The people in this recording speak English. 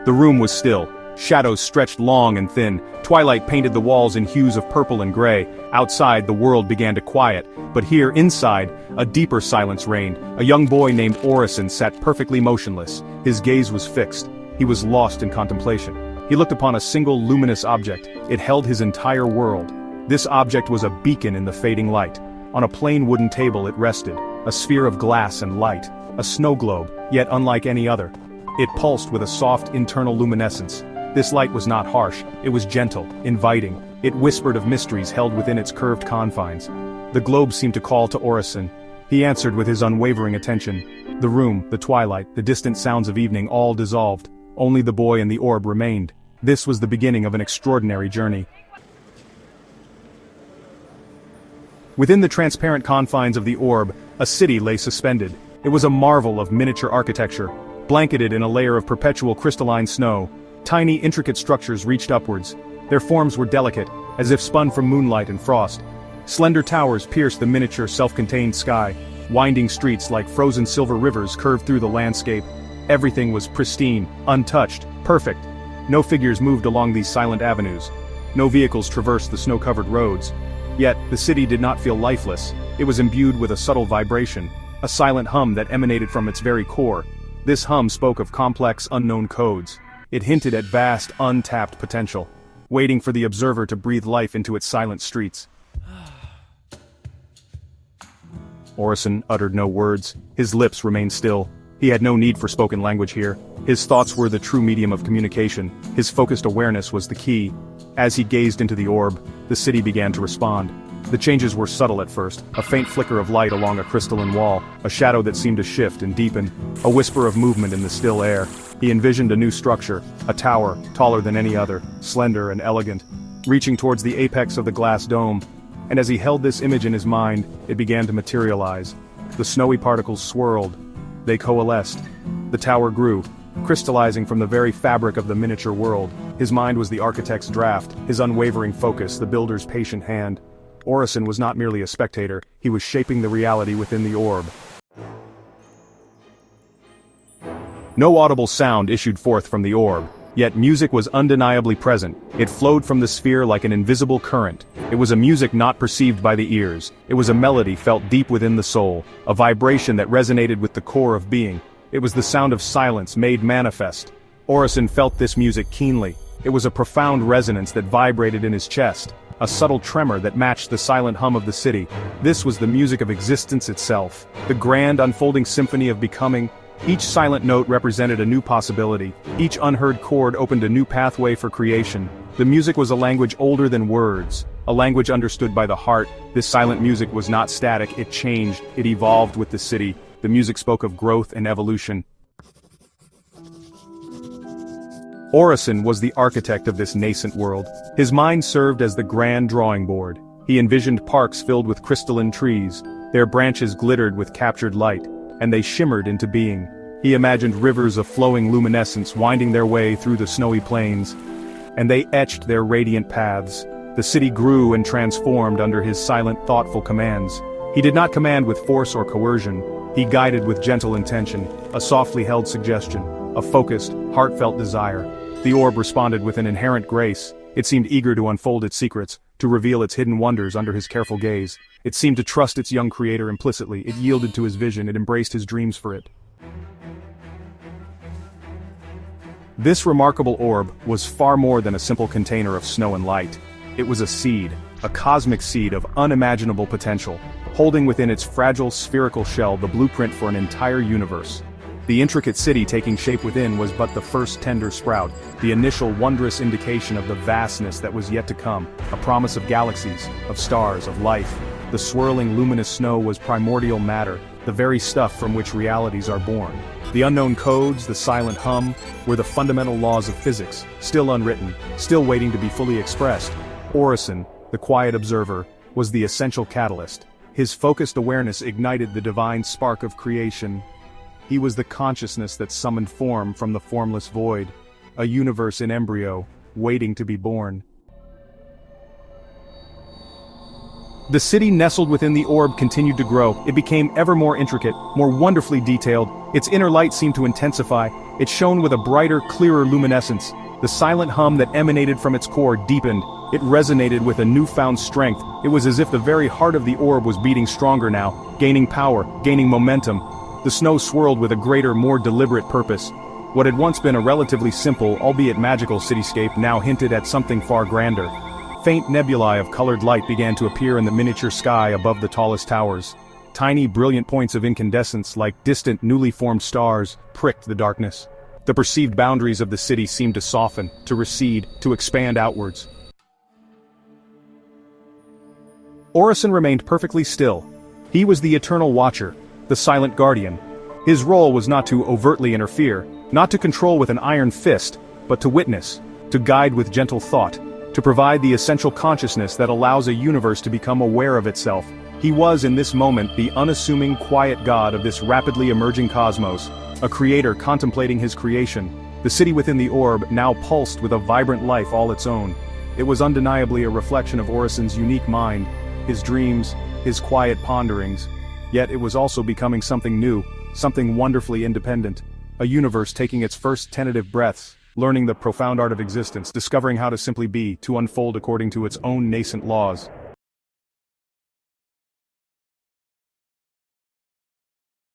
The room was still. Shadows stretched long and thin. Twilight painted the walls in hues of purple and gray. Outside, the world began to quiet. But here, inside, a deeper silence reigned. A young boy named Orison sat perfectly motionless. His gaze was fixed. He was lost in contemplation. He looked upon a single luminous object. It held his entire world. This object was a beacon in the fading light. On a plain wooden table it rested, a sphere of glass and light, a snow globe, yet unlike any other. It pulsed with a soft internal luminescence. This light was not harsh, it was gentle, inviting. It whispered of mysteries held within its curved confines. The globe seemed to call to Orison. He answered with his unwavering attention. The room, the twilight, the distant sounds of evening all dissolved. Only the boy and the orb remained. This was the beginning of an extraordinary journey. Within the transparent confines of the orb, a city lay suspended. It was a marvel of miniature architecture, blanketed in a layer of perpetual crystalline snow. Tiny, intricate structures reached upwards. Their forms were delicate, as if spun from moonlight and frost. Slender towers pierced the miniature, self-contained sky. Winding streets like frozen silver rivers curved through the landscape. Everything was pristine, untouched, perfect. No figures moved along these silent avenues. No vehicles traversed the snow-covered roads. Yet, the city did not feel lifeless. It was imbued with a subtle vibration, a silent hum that emanated from its very core. This hum spoke of complex, unknown codes. It hinted at vast, untapped potential, waiting for the observer to breathe life into its silent streets. Orison uttered no words. His lips remained still. He had no need for spoken language here. His thoughts were the true medium of communication. His focused awareness was the key. As he gazed into the orb, the city began to respond. The changes were subtle at first, a faint flicker of light along a crystalline wall, a shadow that seemed to shift and deepen, a whisper of movement in the still air. He envisioned a new structure, a tower, taller than any other, slender and elegant, reaching towards the apex of the glass dome. And as he held this image in his mind, it began to materialize. The snowy particles swirled. They coalesced. The tower grew, crystallizing from the very fabric of the miniature world. His mind was the architect's draft, his unwavering focus, the builder's patient hand. Orison was not merely a spectator, he was shaping the reality within the orb. No audible sound issued forth from the orb, yet music was undeniably present. It flowed from the sphere like an invisible current. It was a music not perceived by the ears. It was a melody felt deep within the soul, a vibration that resonated with the core of being. It was the sound of silence made manifest. Orison felt this music keenly. It was a profound resonance that vibrated in his chest, a subtle tremor that matched the silent hum of the city. This was the music of existence itself, the grand unfolding symphony of becoming. Each silent note represented a new possibility. Each unheard chord opened a new pathway for creation. The music was a language older than words, a language understood by the heart. This silent music was not static, it changed, it evolved with the city. The music spoke of growth and evolution. Orison was the architect of this nascent world. His mind served as the grand drawing board. He envisioned parks filled with crystalline trees. Their branches glittered with captured light, and they shimmered into being. He imagined rivers of flowing luminescence winding their way through the snowy plains, and they etched their radiant paths. The city grew and transformed under his silent, thoughtful commands. He did not command with force or coercion. He guided with gentle intention, a softly held suggestion, a focused, heartfelt desire. The orb responded with an inherent grace. It seemed eager to unfold its secrets, to reveal its hidden wonders under his careful gaze. It seemed to trust its young creator implicitly. It yielded to his vision, it embraced his dreams for it. This remarkable orb was far more than a simple container of snow and light. It was a seed, a cosmic seed of unimaginable potential, holding within its fragile spherical shell the blueprint for an entire universe. The intricate city taking shape within was but the first tender sprout, the initial wondrous indication of the vastness that was yet to come, a promise of galaxies, of stars, of life. The swirling luminous snow was primordial matter, the very stuff from which realities are born. The unknown codes, the silent hum, were the fundamental laws of physics, still unwritten, still waiting to be fully expressed. Orison, the quiet observer, was the essential catalyst. His focused awareness ignited the divine spark of creation. He was the consciousness that summoned form from the formless void, a universe in embryo, waiting to be born. The city nestled within the orb continued to grow. It became ever more intricate, more wonderfully detailed. Its inner light seemed to intensify. It shone with a brighter, clearer luminescence. The silent hum that emanated from its core deepened. It resonated with a newfound strength. It was as if the very heart of the orb was beating stronger now, gaining power, gaining momentum. The snow swirled with a greater, more deliberate purpose. What had once been a relatively simple, albeit magical cityscape now hinted at something far grander. Faint nebulae of colored light began to appear in the miniature sky above the tallest towers. Tiny, brilliant points of incandescence, like distant, newly formed stars, pricked the darkness. The perceived boundaries of the city seemed to soften, to recede, to expand outwards. Orison remained perfectly still. He was the eternal watcher, the silent guardian. His role was not to overtly interfere, not to control with an iron fist, but to witness, to guide with gentle thought, to provide the essential consciousness that allows a universe to become aware of itself. He was in this moment the unassuming, quiet god of this rapidly emerging cosmos, a creator contemplating his creation. The city within the orb now pulsed with a vibrant life all its own. It was undeniably a reflection of Orison's unique mind, his dreams, his quiet ponderings. Yet it was also becoming something new, something wonderfully independent. A universe taking its first tentative breaths, learning the profound art of existence, discovering how to simply be, to unfold according to its own nascent laws.